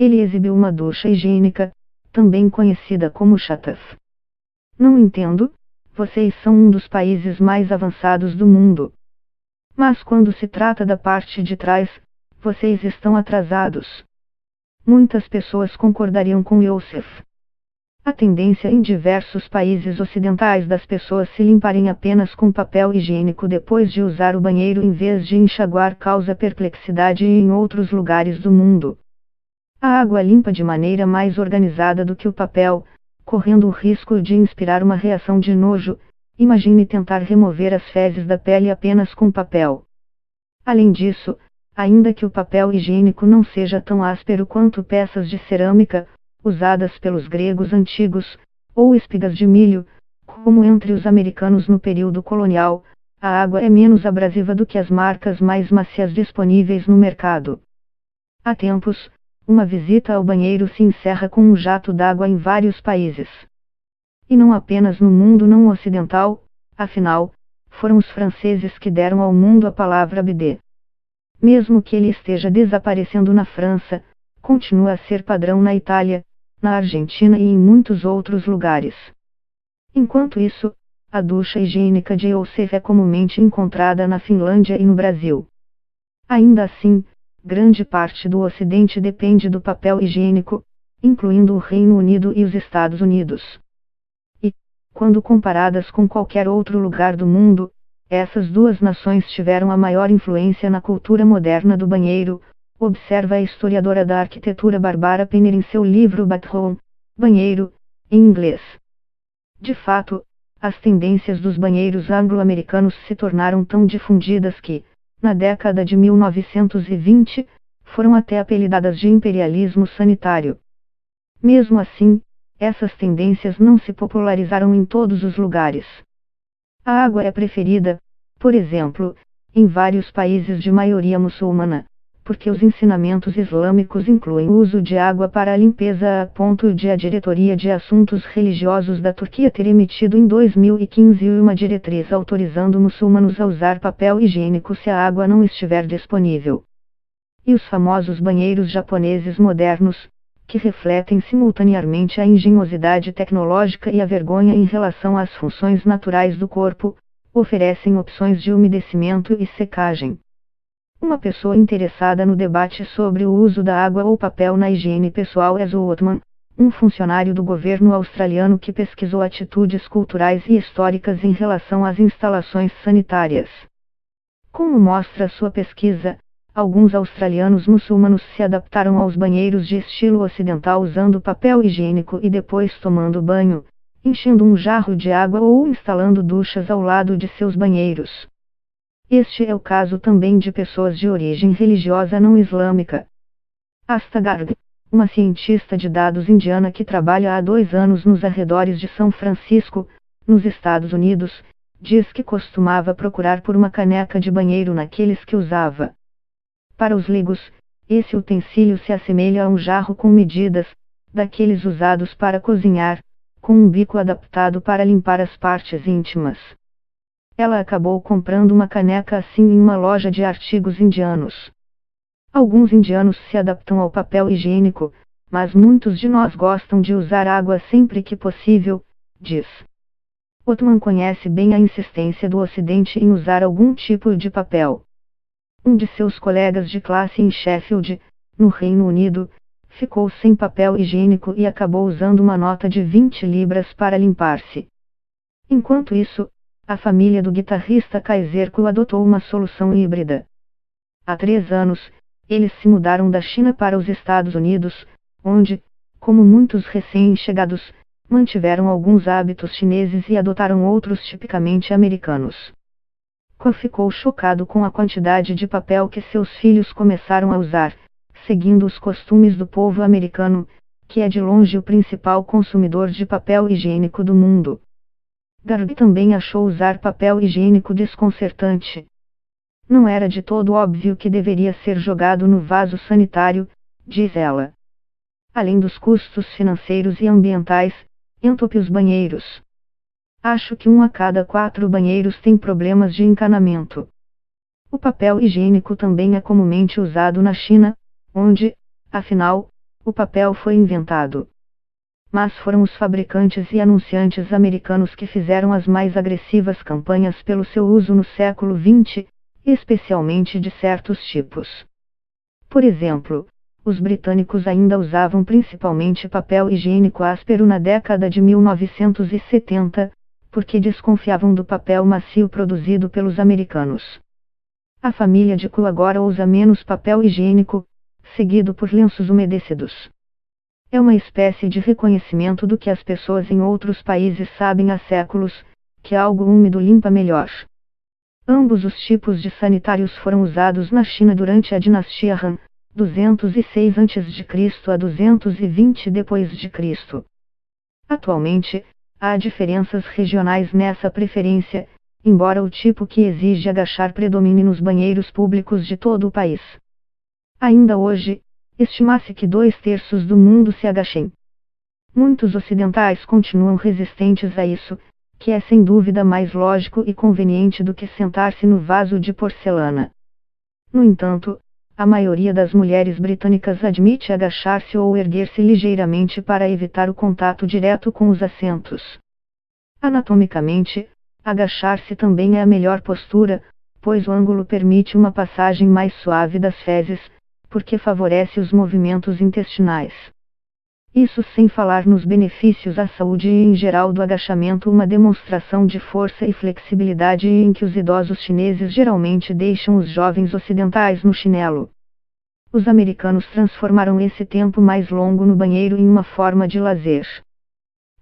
Ele exibiu uma ducha higiênica, também conhecida como chataf. Não entendo, vocês são um dos países mais avançados do mundo. Mas quando se trata da parte de trás, vocês estão atrasados. Muitas pessoas concordariam com Youssef. A tendência em diversos países ocidentais das pessoas se limparem apenas com papel higiênico depois de usar o banheiro em vez de enxaguar causa perplexidade em outros lugares do mundo. A água limpa de maneira mais organizada do que o papel, correndo o risco de inspirar uma reação de nojo. Imagine tentar remover as fezes da pele apenas com papel. Além disso, ainda que o papel higiênico não seja tão áspero quanto peças de cerâmica, usadas pelos gregos antigos, ou espigas de milho, como entre os americanos no período colonial, a água é menos abrasiva do que as marcas mais macias disponíveis no mercado. Há tempos, uma visita ao banheiro se encerra com um jato d'água em vários países. E não apenas no mundo não ocidental, afinal, foram os franceses que deram ao mundo a palavra bidê. Mesmo que ele esteja desaparecendo na França, continua a ser padrão na Itália, na Argentina e em muitos outros lugares. Enquanto isso, a ducha higiênica de Youssef é comumente encontrada na Finlândia e no Brasil. Ainda assim, grande parte do Ocidente depende do papel higiênico, incluindo o Reino Unido e os Estados Unidos. E, quando comparadas com qualquer outro lugar do mundo, essas duas nações tiveram a maior influência na cultura moderna do banheiro, observa a historiadora da arquitetura Barbara Penner em seu livro Bathroom, Banheiro, em inglês. De fato, as tendências dos banheiros anglo-americanos se tornaram tão difundidas que, na década de 1920, foram até apelidadas de imperialismo sanitário. Mesmo assim, essas tendências não se popularizaram em todos os lugares. A água é preferida, por exemplo, em vários países de maioria muçulmana, porque os ensinamentos islâmicos incluem o uso de água para a limpeza a ponto de a Diretoria de Assuntos Religiosos da Turquia ter emitido em 2015 uma diretriz autorizando muçulmanos a usar papel higiênico se a água não estiver disponível. E os famosos banheiros japoneses modernos, que refletem simultaneamente a engenhosidade tecnológica e a vergonha em relação às funções naturais do corpo, oferecem opções de umedecimento e secagem. Uma pessoa interessada no debate sobre o uso da água ou papel na higiene pessoal é Zoe Ottman, um funcionário do governo australiano que pesquisou atitudes culturais e históricas em relação às instalações sanitárias. Como mostra sua pesquisa, alguns australianos muçulmanos se adaptaram aos banheiros de estilo ocidental usando papel higiênico e depois tomando banho, enchendo um jarro de água ou instalando duchas ao lado de seus banheiros. Este é o caso também de pessoas de origem religiosa não islâmica. Asta Garg, uma cientista de dados indiana que trabalha há 2 anos nos arredores de São Francisco, nos Estados Unidos, diz que costumava procurar por uma caneca de banheiro naqueles que usava. Para os leigos, esse utensílio se assemelha a um jarro com medidas, daqueles usados para cozinhar, com um bico adaptado para limpar as partes íntimas. Ela acabou comprando uma caneca assim em uma loja de artigos indianos. Alguns indianos se adaptam ao papel higiênico, mas muitos de nós gostam de usar água sempre que possível, diz. Ottman conhece bem a insistência do Ocidente em usar algum tipo de papel. Um de seus colegas de classe em Sheffield, no Reino Unido, ficou sem papel higiênico e acabou usando uma nota de 20 libras para limpar-se. Enquanto isso, a família do guitarrista Kaiserko adotou uma solução híbrida. Há 3 anos, eles se mudaram da China para os Estados Unidos, onde, como muitos recém-chegados, mantiveram alguns hábitos chineses e adotaram outros tipicamente americanos. Ko ficou chocado com a quantidade de papel que seus filhos começaram a usar, seguindo os costumes do povo americano, que é de longe o principal consumidor de papel higiênico do mundo. Garg também achou usar papel higiênico desconcertante. Não era de todo óbvio que deveria ser jogado no vaso sanitário, diz ela. Além dos custos financeiros e ambientais, entope os banheiros. Acho que 1 a cada 4 banheiros tem problemas de encanamento. O papel higiênico também é comumente usado na China, onde, afinal, O papel foi inventado. Mas foram os fabricantes e anunciantes americanos que fizeram as mais agressivas campanhas pelo seu uso no século XX, especialmente de certos tipos. Por exemplo, os britânicos ainda usavam principalmente papel higiênico áspero na década de 1970, porque desconfiavam do papel macio produzido pelos americanos. A família de Ku agora usa menos papel higiênico, seguido por lenços umedecidos. É uma espécie de reconhecimento do que as pessoas em outros países sabem há séculos, que algo úmido limpa melhor. Ambos os tipos de sanitários foram usados na China durante a dinastia Han, 206 a.C. a 220 d.C. Atualmente, há diferenças regionais nessa preferência, embora o tipo que exige agachar predomine nos banheiros públicos de todo o país. Ainda hoje, estima-se que 2/3 do mundo se agachem. Muitos ocidentais continuam resistentes a isso, que é sem dúvida mais lógico e conveniente do que sentar-se no vaso de porcelana. No entanto, a maioria das mulheres britânicas admite agachar-se ou erguer-se ligeiramente para evitar o contato direto com os assentos. Anatomicamente, agachar-se também é a melhor postura, pois o ângulo permite uma passagem mais suave das fezes, porque favorece os movimentos intestinais. Isso sem falar nos benefícios à saúde e em geral do agachamento, uma demonstração de força e flexibilidade em que os idosos chineses geralmente deixam os jovens ocidentais no chinelo. Os americanos transformaram esse tempo mais longo no banheiro em uma forma de lazer.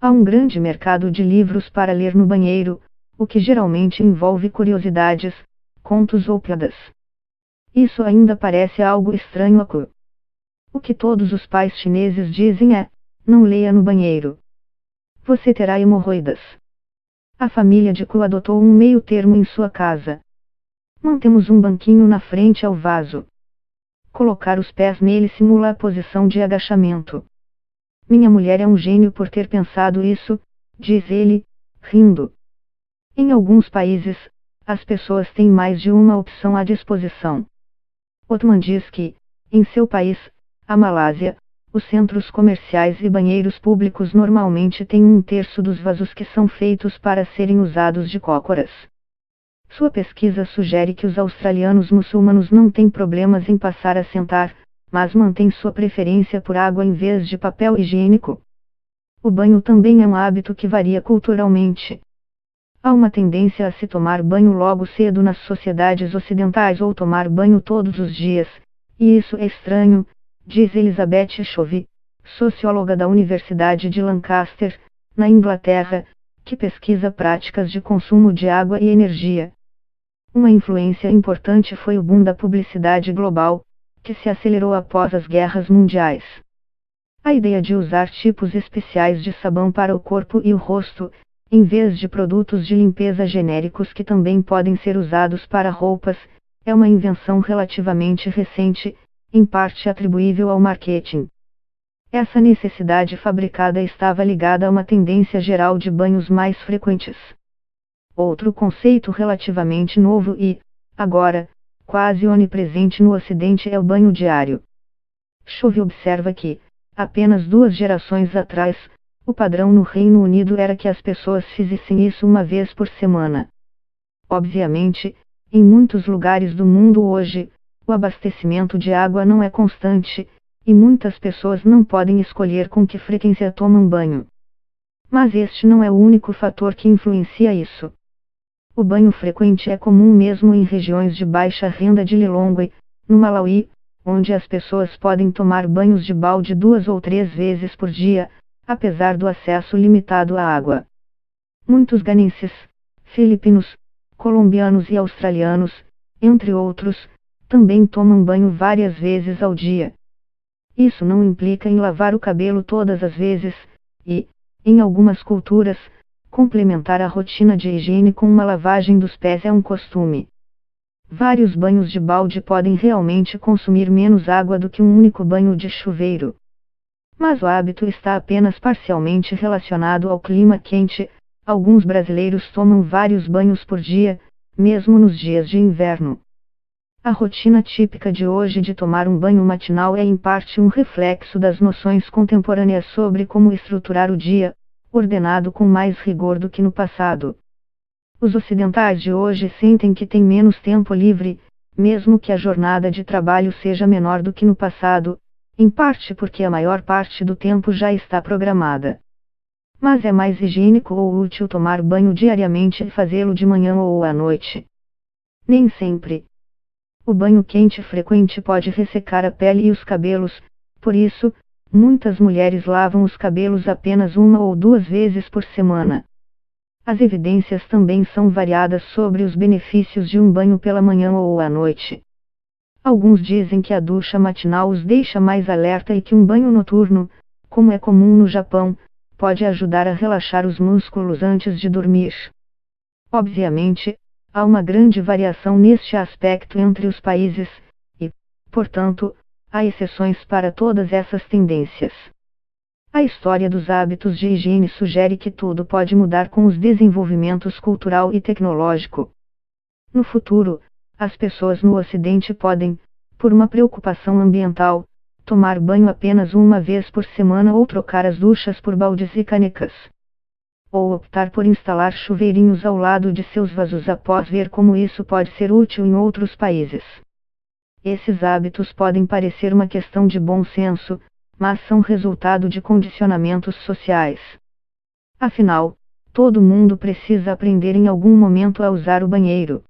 Há um grande mercado de livros para ler no banheiro, o que geralmente envolve curiosidades, contos ou piadas. Isso ainda parece algo estranho a Ku. O que todos os pais chineses dizem é: não leia no banheiro. Você terá hemorroidas. A família de Ku adotou um meio termo em sua casa. Mantemos um banquinho na frente ao vaso. Colocar os pés nele simula a posição de agachamento. Minha mulher é um gênio por ter pensado isso, diz ele, rindo. Em alguns países, as pessoas têm mais de uma opção à disposição. Othman diz que, em seu país, a Malásia, os centros comerciais e banheiros públicos normalmente têm 1/3 dos vasos que são feitos para serem usados de cócoras. Sua pesquisa sugere que os australianos muçulmanos não têm problemas em passar a sentar, mas mantêm sua preferência por água em vez de papel higiênico. O banho também é um hábito que varia culturalmente. Há uma tendência a se tomar banho logo cedo nas sociedades ocidentais ou tomar banho todos os dias, e isso é estranho, diz Elizabeth Chovy, socióloga da Universidade de Lancaster, na Inglaterra, que pesquisa práticas de consumo de água e energia. Uma influência importante foi o boom da publicidade global, que se acelerou após as guerras mundiais. A ideia de usar tipos especiais de sabão para o corpo e o rosto, em vez de produtos de limpeza genéricos que também podem ser usados para roupas, é uma invenção relativamente recente, em parte atribuível ao marketing. Essa necessidade fabricada estava ligada a uma tendência geral de banhos mais frequentes. Outro conceito relativamente novo e, agora, quase onipresente no Ocidente é o banho diário. Chovy observa que, apenas 2 gerações atrás, o padrão no Reino Unido era que as pessoas fizessem isso uma vez por semana. Obviamente, em muitos lugares do mundo hoje, o abastecimento de água não é constante, e muitas pessoas não podem escolher com que frequência tomam banho. Mas este não é o único fator que influencia isso. O banho frequente é comum mesmo em regiões de baixa renda de Lilongwe, no Malawi, onde as pessoas podem tomar banhos de balde 2 ou 3 vezes por dia, apesar do acesso limitado à água. Muitos ganenses, filipinos, colombianos e australianos, entre outros, também tomam banho várias vezes ao dia. Isso não implica em lavar o cabelo todas as vezes, e, em algumas culturas, complementar a rotina de higiene com uma lavagem dos pés é um costume. Vários banhos de balde podem realmente consumir menos água do que um único banho de chuveiro. Mas o hábito está apenas parcialmente relacionado ao clima quente. Alguns brasileiros tomam vários banhos por dia, mesmo nos dias de inverno. A rotina típica de hoje de tomar um banho matinal é em parte um reflexo das noções contemporâneas sobre como estruturar o dia, ordenado com mais rigor do que no passado. Os ocidentais de hoje sentem que têm menos tempo livre, mesmo que a jornada de trabalho seja menor do que no passado, em parte porque a maior parte do tempo já está programada. Mas é mais higiênico ou útil tomar banho diariamente e fazê-lo de manhã ou à noite? Nem sempre. O banho quente frequente pode ressecar a pele e os cabelos, por isso, muitas mulheres lavam os cabelos apenas 1 ou 2 vezes por semana. As evidências também são variadas sobre os benefícios de um banho pela manhã ou à noite. Alguns dizem que a ducha matinal os deixa mais alerta e que um banho noturno, como é comum no Japão, pode ajudar a relaxar os músculos antes de dormir. Obviamente, há uma grande variação neste aspecto entre os países, e, portanto, há exceções para todas essas tendências. A história dos hábitos de higiene sugere que tudo pode mudar com os desenvolvimentos cultural e tecnológico. No futuro, as pessoas no Ocidente podem, por uma preocupação ambiental, tomar banho apenas 1 vez por semana ou trocar as duchas por baldes e canecas. Ou optar por instalar chuveirinhos ao lado de seus vasos após ver como isso pode ser útil em outros países. Esses hábitos podem parecer uma questão de bom senso, mas são resultado de condicionamentos sociais. Afinal, todo mundo precisa aprender em algum momento a usar o banheiro.